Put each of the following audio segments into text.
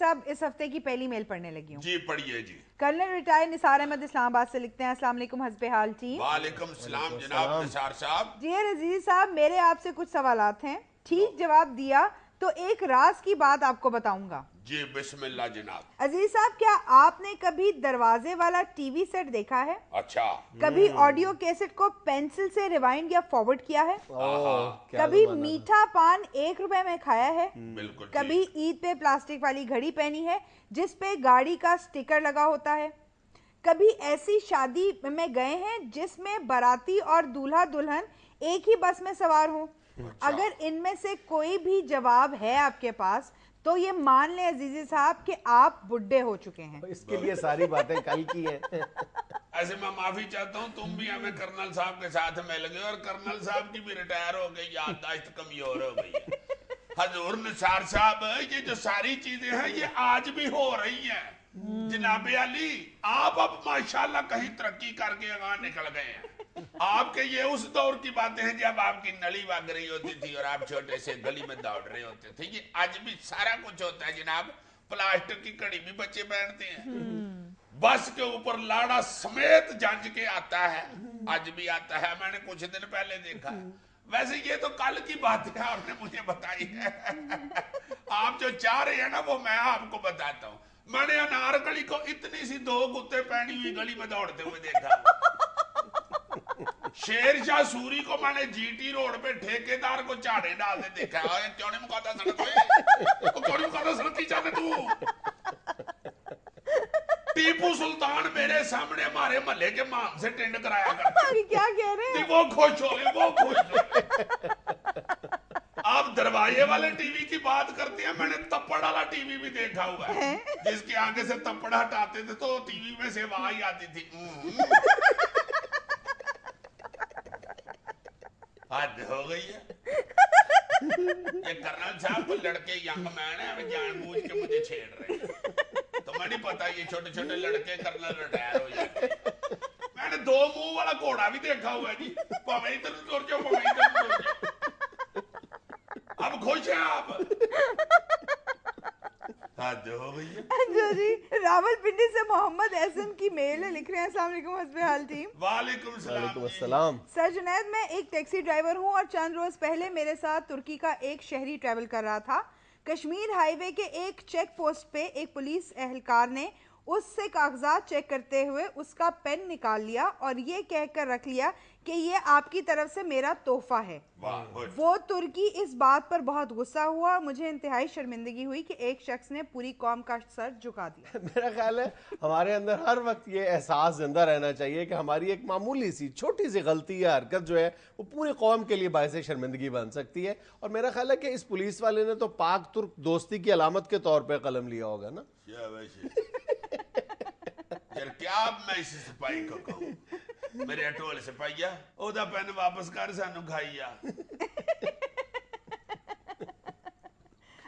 अब इस हफ्ते की पहली मेल पढ़ने लगी हूँ। जी पढ़िए जी। कर्नल रिटायर्ड निसार अहमद इस्लामाबाद से लिखते हैं, अस्सलाम वालेकुम हस्बे हाल टीम। वालेकुम सलाम जनाब निसार साहब। जी अजीज साहब, मेरे आपसे कुछ सवालात हैं, ठीक जवाब दिया तो एक राज की बात आपको बताऊंगा। जी बिस्मिल्लाह जनाब। अजीज साहब, क्या आपने कभी दरवाजे वाला टीवी सेट देखा है? अच्छा। कभी ऑडियो कैसेट को पेंसिल से रिवाइंड या फॉरवर्ड किया है? कभी मीठा पान 1 रुपए में खाया है? बिल्कुल। कभी ईद पे प्लास्टिक वाली घड़ी पहनी है जिस पे गाड़ी का स्टिकर लगा होता है? कभी ऐसी शादी में गए हैं जिसमें बाराती और दूल्हा दुल्हन एक ही बस में सवार हों? अगर इनमें से कोई भी जवाब है आपके पास तो ये मान ले अजीजी साहब कि आप बुढ़े हो चुके हैं। इसके लिए सारी बातें कल की हैं। ऐसे मैं माफी चाहता हूँ, तुम भी हमें कर्नल साहब के साथ मिल गए और कर्नल साहब की भी रिटायर हो गई, याददाश्त कमजोर हो गई है। हजूर निसार साहब, ये जो सारी चीजें हैं ये आज भी हो रही हैं। जनाबे अली, आप अब माशाल्लाह कहीं तरक्की करके आगे निकल गए हैं। आपके ये उस दौर की बातें हैं जब आपकी नली वग रही होती थी और आप छोटे से गली में दौड़ रहे होते थे। ये आज भी सारा कुछ होता है जनाब। प्लास्टिक की घड़ी भी बच्चे पहनते हैं, बस के ऊपर लाड़ा समेत जंज के आता है, आज भी आता है। मैंने कुछ दिन पहले देखा है। वैसे ये तो कल की बात है, आपने मुझे बताई है। आप जो चाह रहे हैं ना वो मैं आपको बताता हूँ। मैंने अनारकली को इतनी सी 2 कुत्ते पहनी हुई गली में दौड़ते हुए देखा। शेरशाह सूरी को मैंने जीटी रोड पे ठेकेदार को झाड़े डालते देखा है। क्यों नहीं मुकाता सड़क पे? क्यों नहीं मुकाता सड़क की जाने तू? टीपू सुल्तान मेरे सामने हमारे महल्ले के माम से टेंड कराया करता। क्या कह रहे हैं? वो खुश हो गए, वो खुश हो गए। आप दरवाजे वाले टीवी की बात करते हैं, मैंने तप्पड़ वाला टीवी भी देखा हुआ है, जिसके आगे से तप्पड़ हटाते थे तो टीवी में से आवाज आती थी। हद हो गई है। ये कर्नल साहब को लड़के यंग मैन है, जानबूझ के मुझे छेड़ रहे हैं। तो मैं नहीं पता ये छोटे छोटे लड़के कर्नल रिटायर हो जाते। मैंने 2 मुंह वाला घोड़ा भी देखा हुआ है जी, भावे इधर दौड़ जाओ, भावे इधर दौड़ जाओ। अब खुश हैं आप? हद हो गई है। अच्छा जी, रावलपिंडी से मोहम्मद एहसन की मेल है, लिख रहे हैं, अस्सलाम वालेकुम हस्बे हाल टीम। वालेकुम सलाम। सर जुनैद, मैं एक टैक्सी ड्राइवर हूँ और चंद रोज पहले मेरे साथ तुर्की का एक शहरी ट्रैवल कर रहा था। कश्मीर हाईवे के एक चेक पोस्ट पे एक पुलिस एहलकार ने उससे कागजात चेक करते हुए उसका पेन निकाल लिया और ये कहकर रख लिया कि ये आपकी तरफ से मेरा तोहफा है। वो तुर्की इस बात पर बहुत गुस्सा हुआ और मुझे इंतहाई शर्मिंदगी हुई कि एक शख्स ने पूरी कौम का सर झुका दिया। मेरा ख्याल है हमारे अंदर हर वक्त ये एहसास जिंदा रहना चाहिए कि हमारी एक मामूली सी छोटी सी गलती या हरकत जो है वो पूरी कौम के लिए बायसे शर्मिंदगी बन सकती है। और मेरा ख्याल है कि इस पुलिस वाले ने तो पाक तुर्क दोस्ती की अलामत के तौर पर कलम लिया होगा ना। यार क्या मैं इस सिपाही को कहूं, मेरे टोल सिपाहिया ओदा पेन वापस कर, सानू खाइया।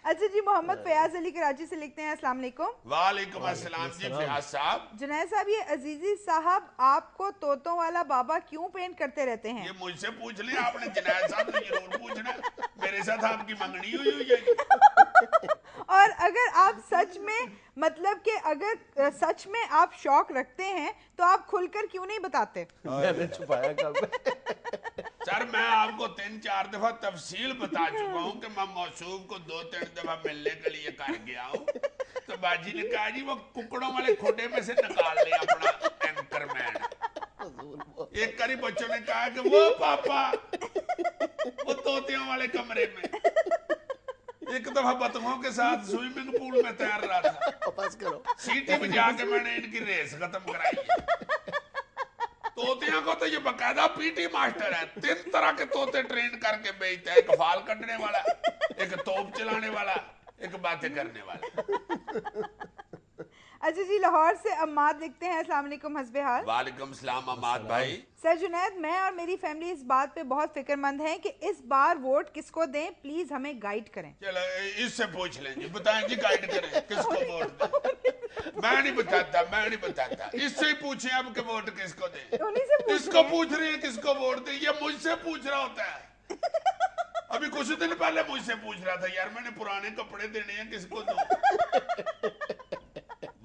अच्छा जी, मोहम्मद फयाज अली कराची से लिखते हैं, अस्सलाम वालेकुम। वालेकुम अस्सलाम जी फयाज साहब। जुनैद साहब, ये अजीजी साहब आपको तोतों वाला बाबा क्यों पेंट करते रहते हैं? ये मुझसे पूछ ले, आपने जुनैद साहब से जरूर पूछना, मेरे साथ आपकी मंगनी हुई है। और अगर आप सच में, मतलब कि अगर सच में आप शौक रखते हैं तो आप खुलकर क्यों नहीं बताते? मैंने छुपाया कब? सर मैं आपको 3-4 दफा तफसील बता चुका हूँ कि मैं मौसूफ को 2-3 दफा मिलने के लिए कर गया हूँ। तो बाजी ने कहा जी वो कुकड़ों वाले खोटे में से निकाल ले अपना एंकरमैन। एक करी बच्चों ने कहा कि वो पापा वो तोतियों वाले कमरे में। एक दफा बतखों के साथ स्विमिंग पूल में तैर रहा था, बस करो। सीटी में जाके मैंने इनकी रेस खत्म कराई है। तोतियों को तो ये बकायदा पीटी मास्टर है, 3 तरह के तोते ट्रेन करके भेजता है। एक फाल कटने वाला, एक तोप चलाने वाला, एक बातें करने वाला। अच्छा जी, लाहौर से अम्माद लिखते हैं, अस्सलाम वालेकुम हस्बे हाल। वालेकुम सलाम अम्माद भाई। सर जुनैद, मैं और मेरी फैमिली इस बात पे बहुत फिक्रमंद हैं कि इस बार वोट किसको दें, प्लीज हमें गाइड करें। चलो इससे पूछ लेंगे, बताएं जी गाइड करें किसको वोट दें। मैं नहीं बताता, मैं नहीं बताता, इससे ही पूछे अब कि वोट किसको दें। इसको पूछ रहे हैं किसको वोट दें, ये मुझसे पूछ रहा होता है। अभी कुछ दिन पहले मुझसे पूछ रहा था यार मैंने पुराने कपड़े देने हैं किसको दूं?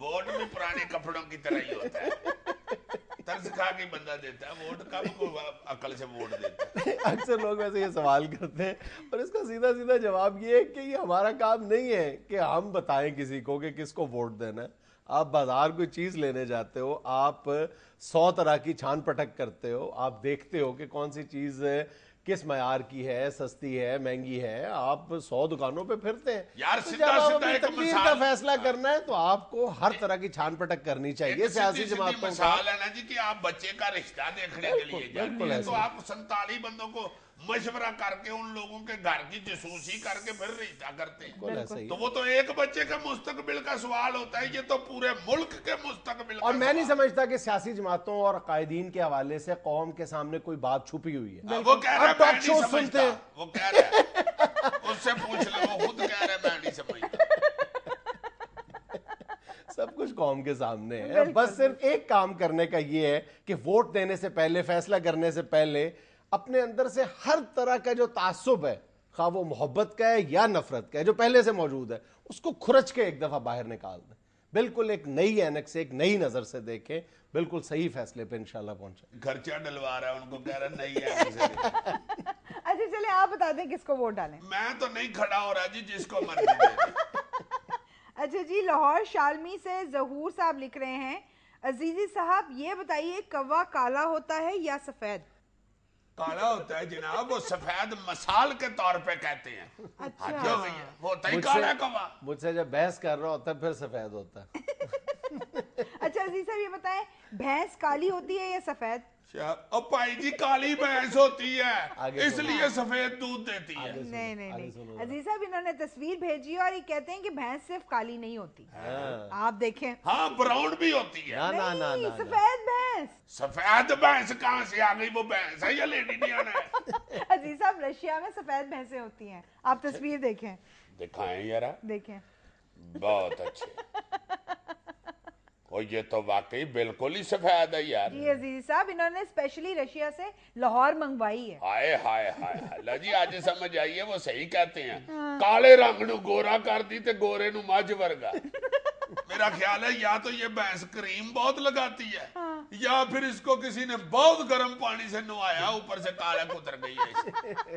वोट भी पुराने कपड़ों की तरह ही होता है, तरस खा के बंदा देता है वोट, कब को अकल से वोट देता है। अक्सर लोग वैसे ये सवाल करते हैं और इसका सीधा सीधा जवाब ये है कि ये हमारा काम नहीं है कि हम बताएं किसी को कि किसको वोट देना है। आप बाजार कोई चीज लेने जाते हो, आप 100 तरह की छान पटक करते हो, आप देखते हो कि कौन सी चीज किस मयार की है, सस्ती है, महंगी है, आप 100 दुकानों पे फिरते हैं यार। तो सीधा जब आप सीधा अपनी एक तकदीर मिसाल- का फैसला करना है तो आपको हर तरह की छान पटक करनी चाहिए। एक सियासी सीधी-सीधी जमातों का मिसाल है ना जी कि आप बच्चे का रिश्ता देखने के लिए जाते बिल्कुल हैं तो ऐसे। आप 47 बंदों को मशवरा करके उन लोगों के घर की जासूसी करके फिर रिश्ता करते हैं। बिल्कुल ऐसा ही तो है। वो तो एक बच्चे के मुस्तकबिल का सवाल होता है, ये तो पूरे मुल्क के मुस्तकबिल का और मैं नहीं सवाल। समझता कि सियासी जमातों और कायदीन के हवाले से कौम के सामने कोई बात छुपी हुई है। वो कह रहा है आप टॉक मैं शो नहीं सुनते समझता, हैं। वो कह रहा है उससे पूछ लो, वो खुद कह रहा है मैं नहीं समझता। सब कुछ कौम के सामने है, बस सिर्फ एक काम करने का ये है कि वोट देने से पहले, फैसला करने से पहले अपने अंदर से हर तरह का जो तासुब है, खा वो मोहब्बत का है या नफरत का है, जो पहले से मौजूद है, उसको खुरच के एक दफा बाहर निकाल दें। बिल्कुल एक नई ऐनक से, एक नई नजर से देखें, बिल्कुल सही फैसले पे इंशाल्लाह पहुंचे। खर्चा डलवा रहा है उनको, कह रहा है नहीं है ऐसे। अच्छा चले आप बता दें किसको वोट डालें। मैं तो नहीं खड़ा हो रहा जी, जिसको मर्जी दे दे। अच्छा जी, लाहौर शालमी से जहूर साहब लिख रहे हैं, अजीजी साहब ये बताइए कौवा काला होता है या सफेद? काला होता है जनाब, वो सफेद मसाल के तौर पे कहते हैं। अच्छा। हाँ, जो भैया होता ही काला कौवा। मुझसे जब बहस कर रहा होता है फिर सफेद होता है। अच्छा अजीज साहब ये बताएं भैंस काली होती है या सफेद? अब भाई जी काली भैंस होती है आगे इसलिए सफेद दूध देती है। आगे सुनो, नहीं नहीं आगे सुनो नहीं, जरा। अजीज साहब इन्होंने तस्वीर भेजी है और ये कहते हैं कि भैंस सिर्फ काली नहीं होती। आप देखें। हाँ ब्राउन भी होती है। ना ना ना नहीं, ना, ना। सफेद भैंस। सफेद भैंस कहाँ से आ गई? वो भैंस है या लेडीनियन है? अजीज साहब रशिया में सफेद भैंसें होती हैं, आप तस्वीर देखें। दिखाएं यार, देखें बहुत अच्छे। और ये तो वाकई बिल्कुल ही सफेद है यार। जी अजीज साहब इन्होंने स्पेशली रशिया से लाहौर मंगवाई है। हाय हाय हाय हाय, ला जी आज समझ आइए, वो सही कहते हैं काले रंग नू गोरा कर दी ते गोरे नू मझ वर्गा। मेरा ख्याल है या तो ये भैंस क्रीम बहुत लगाती है या फिर इसको किसी ने बहुत गर्म पानी से नहाया, ऊपर से काला उतर गई है।